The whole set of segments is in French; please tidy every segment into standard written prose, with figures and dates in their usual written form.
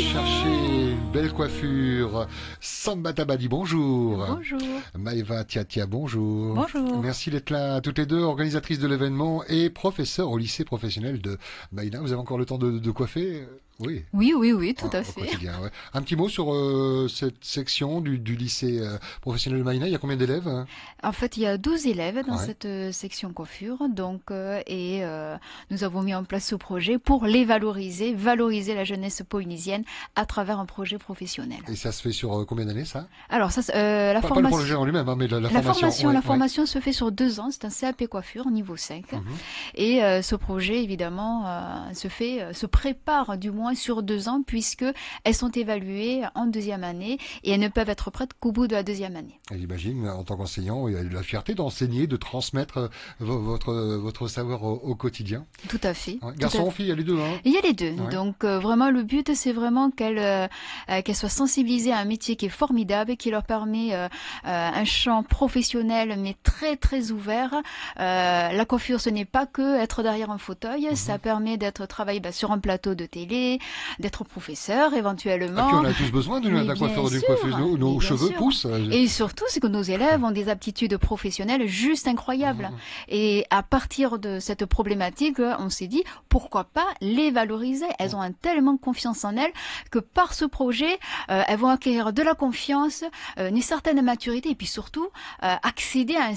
Cherchez une belle coiffure. Samba Tabadi, bonjour. Bonjour. Maëva Tiatia, bonjour. Bonjour. Merci d'être là toutes les deux, organisatrices de l'événement et professeur au lycée professionnel de Maïna. Vous avez encore le temps de coiffer? Oui. Oui, tout à Au fait. quotidien, ouais. Un petit mot sur cette section du lycée professionnel de Maïna. Il y a combien d'élèves? En fait, il y a 12 élèves dans Ouais. cette section coiffure, donc nous avons mis en place ce projet pour les valoriser la jeunesse polynésienne à travers un projet professionnel. Et ça se fait sur combien d'années, ça? Alors ça, la Pas le projet formation. en lui-même, hein, mais la La formation. la Ouais, formation se fait sur 2 ans, c'est un CAP coiffure niveau 5. ouais. Mhm. Et ce projet, évidemment, se prépare du moins sur 2 ans, puisque elles sont évaluées en deuxième année et elles ne peuvent être prêtes qu'au bout de la deuxième année. Et j'imagine, en tant qu'enseignant, il y a de la fierté d'enseigner, de transmettre votre savoir au quotidien. Tout à fait. Ouais. Tout Garçon à ou fille, il y a les deux, hein. Il y a les deux. Ouais. Donc vraiment le but c'est vraiment qu'elles soient sensibilisées à un métier qui est formidable, qui leur permet un champ professionnel mais très très ouvert. La coiffure ce n'est pas que être derrière un fauteuil, ça permet d'être travaillé sur un plateau de télé, d'être professeur Et puis éventuellement. on a tous besoin Mais d'un coiffeur ou d'une bien sûr, coiffeuse. Nos mais bien cheveux sûr. poussent. Et surtout, c'est que nos élèves ont des aptitudes professionnelles juste incroyables. Et à partir de cette problématique, on s'est dit, pourquoi pas les valoriser? Elles ont tellement confiance en elles que par ce projet, elles vont acquérir de la confiance, une certaine maturité et puis surtout accéder à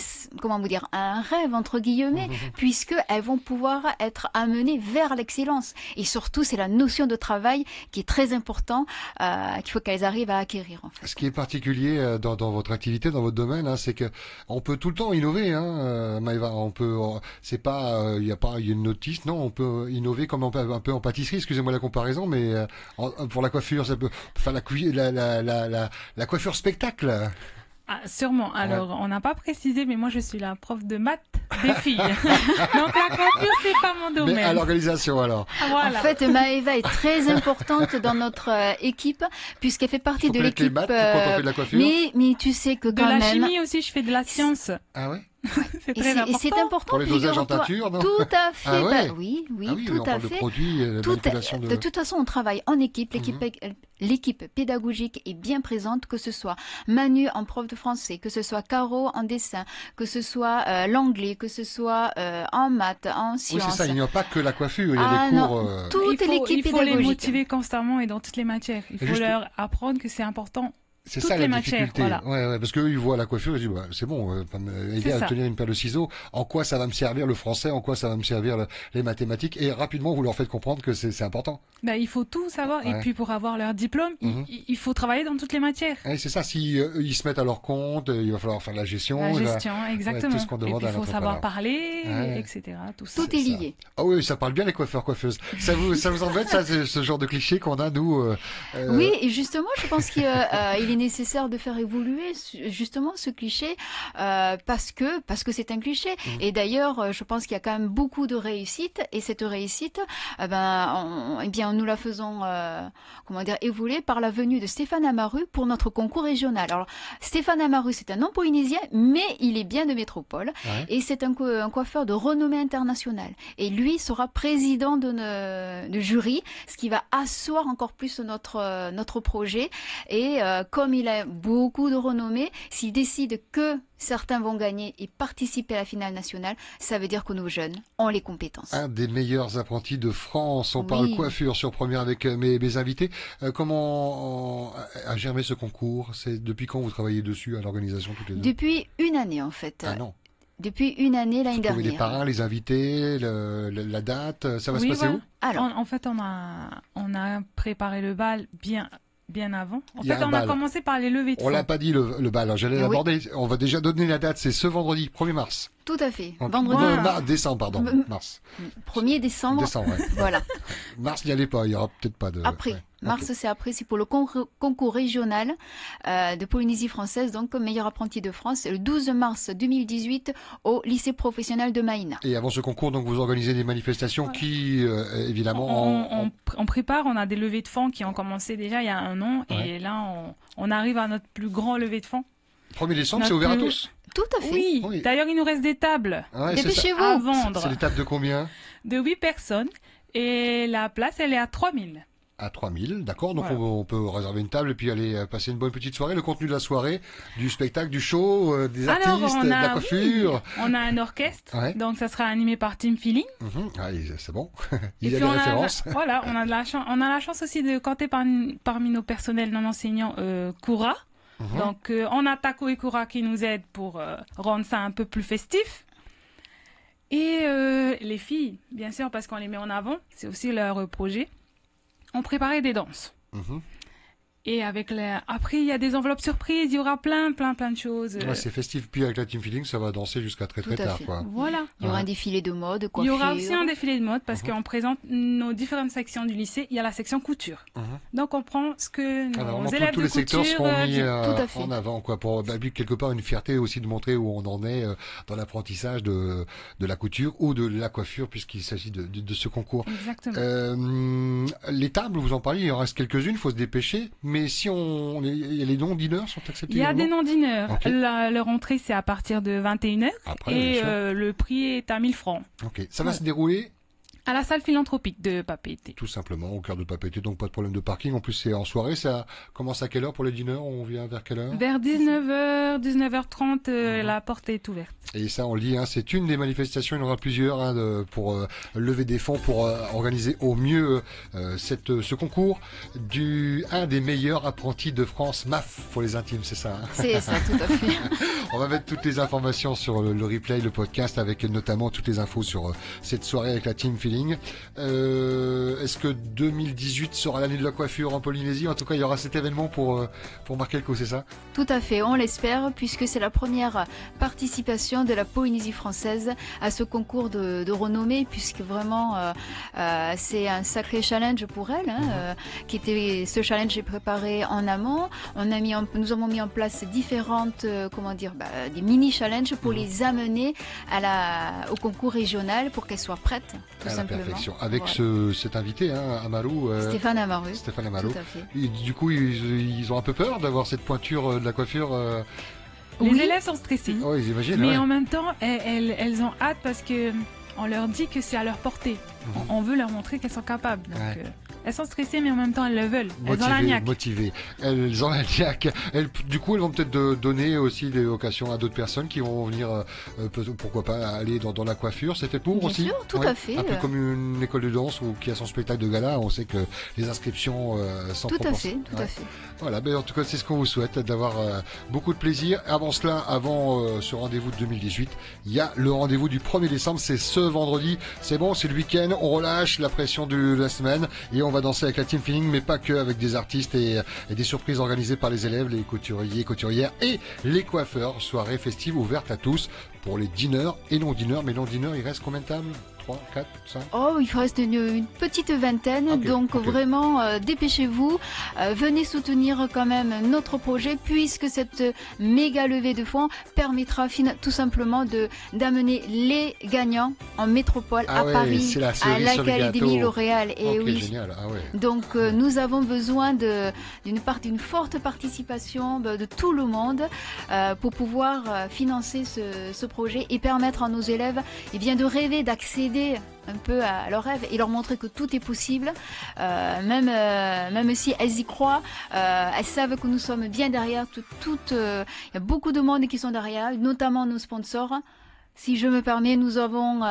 un rêve entre guillemets, puisque elles vont pouvoir être amenées vers l'excellence. Et surtout, c'est la notion de travail qui est très important, qu'il faut qu'elles arrivent à acquérir. En fait. Ce qui est particulier dans votre activité, dans votre domaine, hein, c'est que on peut tout le temps innover, hein, Maëva. C'est pas, il y a une notice, non, on peut innover comme un peu en pâtisserie. Excusez-moi la comparaison, mais pour la coiffure, ça peut faire la coiffure spectacle. Ah, sûrement. Alors, on n'a pas précisé, mais moi, je suis la prof de maths des filles. Donc, la coiffure, c'est pas mon domaine. Mais à l'organisation, alors. Voilà. En fait, Maëva est très importante dans notre équipe, puisqu'elle fait partie Faut de connaître les l'équipe. maths quand on fait de la coiffure. Mais tu sais que De quand la même. chimie aussi, je fais de la science. Ah ouais. C'est Et très c'est important. important. Pour les dosages en figure-toi. teinture, non? Tout à fait. Ah ouais. Oui, Ah oui, tout on à parle de fait. produits, la manipulation De toute façon, on travaille en équipe. L'équipe pédagogique est bien présente, que ce soit Manu en prof de français, que ce soit Caro en dessin, que ce soit l'anglais, que ce soit en maths, en Oui, sciences. c'est ça. Il n'y a pas que la coiffure. Il y a des non, cours. toute l'équipe Il faut les pédagogique. motiver constamment et dans toutes les matières. Il Et faut juste- leur apprendre que c'est important. C'est toutes ça la les matières, difficulté. voilà. Ouais, parce qu'eux, ils voient la coiffure, ils disent, bah, c'est bon, aider à ça. obtenir une paire de ciseaux. En quoi ça va me servir le français? En quoi ça va me servir les mathématiques? Et rapidement, vous leur faites comprendre que c'est important. Ben, il faut tout savoir. Ouais. Et puis, pour avoir leur diplôme, il faut travailler dans toutes les matières. Et c'est ça. Si ils se mettent à leur compte, il va falloir faire de la gestion. La il va- gestion, exactement. tout ce qu'on Et demande puis, à il faut l'entrepreneur. savoir parler, Ouais. etc. Tout ça. Tout est lié. Ah oui, ça parle bien les coiffeurs, coiffeuses. Ça vous embête, ça, ce genre de cliché qu'on a, nous? Oui, et justement, je pense qu'il il est nécessaire de faire évoluer justement ce cliché parce que c'est un cliché. Et d'ailleurs, je pense qu'il y a quand même beaucoup de réussite et cette réussite, nous la faisons évoluer par la venue de Stéphane Amaru pour notre concours régional. Alors Stéphane Amaru, c'est un non polynésien, mais il est bien de métropole Ouais. et c'est un coiffeur de renommée internationale. Et lui sera président de jury, ce qui va asseoir encore plus notre projet. Et comme il a beaucoup de renommée, s'il décide que certains vont gagner et participer à la finale nationale, ça veut dire que nos jeunes ont les compétences. Un des meilleurs apprentis de France. On parle Oui. coiffure sur Première avec mes invités. Comment a germé ce concours? C'est depuis quand vous travaillez dessus à l'organisation toutes les deux? Depuis une année en fait. Ah non. Depuis une année l'année Trouver les dernière. parrains, les invités, la date, ça va se Oui, passer voilà. où? Alors, En fait, on a préparé le bal bien avant. En Il y a fait, un on a bal. commencé par les levées de On fonds. l'a pas dit le bal, alors j'allais Oui. l'aborder. On va déjà donner la date, c'est ce vendredi, 1er mars. tout à fait. Donc, Vendredi décembre, pardon. Mars. 1er décembre. Décembre, ouais. Voilà. Mars, n'y allez pas, il y aura peut-être pas de... Après. ouais. Mars, Ok. c'est après. C'est pour le concours régional de Polynésie française, donc meilleur apprenti de France, le 12 mars 2018 au lycée professionnel de Maïna. Et avant ce concours, donc, vous organisez des manifestations qui, évidemment... On prépare, on a des levées de fonds qui ont commencé déjà il y a un an. Ouais. Et là, on arrive à notre plus grand levée de fonds. 1er décembre, c'est Notre ouvert à plus- tous? Tout à fait. Oui, Oui. d'ailleurs, il nous reste des tables Ouais, c'est ça. Dépêchez-vous. à C'est vendre des tables de combien? de 8 personnes. Et la place, elle est à 3000. À 3000, d'accord. Donc Voilà. on peut réserver une table et puis aller passer une bonne petite soirée. Le contenu de la soirée, du spectacle, du show, des artistes, de la coiffure. Oui, on a un orchestre, Ouais. donc ça sera animé par Team Feeling. Ah, c'est bon. Et Il y a puis des références. voilà, on a la chance aussi de compter parmi nos personnels non enseignants Koura. Donc on a Taco et Koura qui nous aident pour rendre ça un peu plus festif. Et les filles, bien sûr, parce qu'on les met en avant, c'est aussi leur projet. On préparait des danses. Et après, il y a des enveloppes surprises, il y aura plein de choses. Ouais, c'est festif. Puis avec la Team Feeling, ça va danser jusqu'à très Tout à tard, fait. quoi. Voilà. Il y aura un défilé de mode, Il y coiffure. aura aussi un défilé de mode parce qu'on présente nos différentes sections du lycée. Il y a la section couture. Donc on prend ce que nos Alors, élèves tous de les secteurs couture seront mis tout à fait. en avant, quoi, pour quelque part une fierté aussi de montrer où on en est dans l'apprentissage de la couture ou de la coiffure, puisqu'il s'agit de ce concours. Exactement. Les tables, vous en parliez, il en reste quelques-unes, il faut se dépêcher. Mais si les non-dîneurs sont acceptés. Il y a des non-dîneurs. Ok. Leur entrée, c'est à partir de 21h. Après, bien Et sûr. le prix est à 1000 francs. Ok. Ça va se dérouler À la salle philanthropique de Papeete. tout simplement au cœur de Papeete, donc pas de problème de parking. En plus, c'est en soirée. Ça commence à quelle heure pour les dîners? On vient vers quelle heure? Vers 19h, 19h30, la porte est ouverte. Et ça, on le dit, c'est une des manifestations. Il y en aura plusieurs pour lever des fonds pour organiser au mieux ce concours un des meilleurs apprentis de France, MAF pour les intimes, c'est ça. C'est ça, tout à fait. On va mettre toutes les informations sur le replay, le podcast, avec notamment toutes les infos sur cette soirée avec la Team Feeling. Est-ce que 2018 sera l'année de la coiffure en Polynésie? En tout cas, il y aura cet événement pour marquer le coup, c'est ça? Tout à fait, on l'espère, puisque c'est la première participation de la Polynésie française à ce concours de renommée, puisque vraiment c'est un sacré challenge pour elle. Ce challenge est préparé en amont. Nous avons mis en place différentes, des mini-challenges pour les amener au concours régional pour qu'elles soient prêtes, tout À la simplement. perfection. Avec Voilà. cet invité, Amaru. Stéphane Amaru. Stéphane Amaru. Tout à fait. Et du coup, ils ont un peu peur d'avoir cette pointure de la coiffure. Les Oui. élèves sont stressés. Oh, ils imaginent. Mais ouais. en même temps, elles ont hâte parce que on leur dit que c'est à leur portée. On veut leur montrer qu'elles sont capables. Donc, Ouais. elles sont stressées, mais en même temps, elles le veulent. Elles ont la niaque. Motivées. Elles ont la niaque. Du coup, elles vont peut-être donner aussi des occasions à d'autres personnes qui vont venir, pourquoi pas, aller dans la coiffure. C'est fait pour Bien aussi. sûr, tout à fait. Un peu comme une école de danse ou qui a son spectacle de gala. On sait que les inscriptions sont Tout à proportionnées. fait, tout à fait. Voilà, en tout cas, c'est ce qu'on vous souhaite, d'avoir beaucoup de plaisir. Avant ce rendez-vous de 2018, il y a le rendez-vous du 1er décembre, c'est ce vendredi. C'est bon, c'est le week-end, on relâche la pression de la semaine et on va danser avec la Team Feeling, mais pas que, avec des artistes et des surprises organisées par les élèves, les couturiers, couturières et les coiffeurs. Soirée festive ouverte à tous pour les dîneurs et non-dîneurs. Mais non-dîneurs, il reste combien de tables? 3, 4, 5? Oh, il reste une petite vingtaine, Ok, donc ok. vraiment dépêchez-vous, venez soutenir quand même notre projet, puisque cette méga levée de fonds permettra tout simplement d'amener les gagnants en métropole Ah à ouais, Paris, c'est la à cerise sur le l'Académie gâteau. L'Oréal. Et Ok, oui. génial. Ah ouais. Donc nous avons besoin d'une forte participation de tout le monde pour pouvoir financer ce projet et permettre à nos élèves de rêver, d'accéder un peu à leurs rêves et leur montrer que tout est possible, même si elles y croient, elles savent que nous sommes bien derrière. Il y a beaucoup de monde qui sont derrière, notamment nos sponsors. Si je me permets, nous avons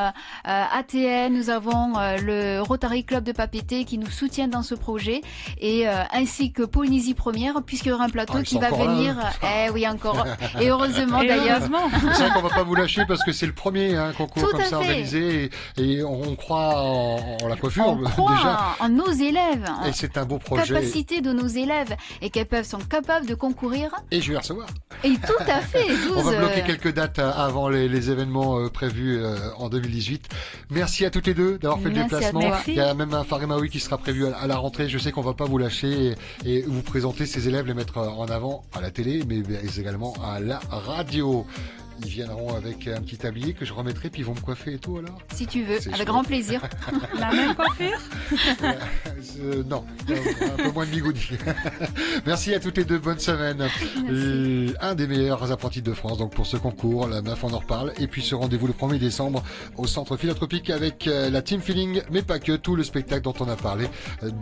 ATN, nous avons le Rotary Club de Papeete qui nous soutient dans ce projet, et ainsi que Polynésie Première, puisqu'il y aura un plateau ils qui sont va encore là, venir. hein. Oui, encore. Et heureusement Et d'ailleurs. heureusement. C'est vrai qu'on va pas vous lâcher parce que c'est le premier concours Tout comme à ça fait. organisé et on croit en la coiffure On croit déjà. en nos élèves, en Et c'est un beau projet. capacité de nos élèves, et qu'elles sont capables de concourir. Et je vais recevoir. Et tout à fait. 12, On va bloquer quelques dates avant les événements prévus en 2018. Merci à toutes les deux d'avoir fait le Merci à déplacement. toi. Merci. Il y a même un Faremaoui qui sera prévu à la rentrée. Je sais qu'on va pas vous lâcher et vous présenter ces élèves, les mettre en avant à la télé, mais également à la radio. Ils viendront avec un petit tablier que je remettrai, puis ils vont me coiffer et tout alors. Si tu veux, C'est avec chouette. grand plaisir. La même coiffure. C'est Non, un peu moins de bigoudi. Merci à toutes les deux, bonne semaine. Un des meilleurs apprentis de France donc pour ce concours, la MAF on en reparle. Et puis ce rendez-vous le 1er décembre au Centre Philanthropique avec la Team Feeling, mais pas que, tout le spectacle dont on a parlé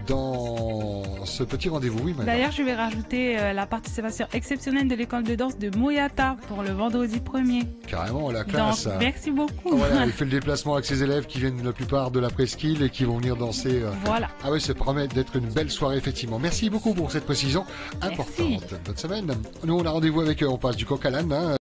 dans ce petit rendez-vous. Oui, d'ailleurs, je vais rajouter la participation exceptionnelle de l'école de danse de Moyata pour le vendredi 1er. Carrément, la classe. Donc, merci beaucoup. Voilà, il fait le déplacement avec ses élèves qui viennent la plupart de la presqu'île et qui vont venir danser. Voilà. Ah oui, ça promet d'être une belle soirée, effectivement. Merci beaucoup pour cette précision importante. Bonne semaine. Nous, on a rendez-vous avec, on passe du coq à l'âne, hein,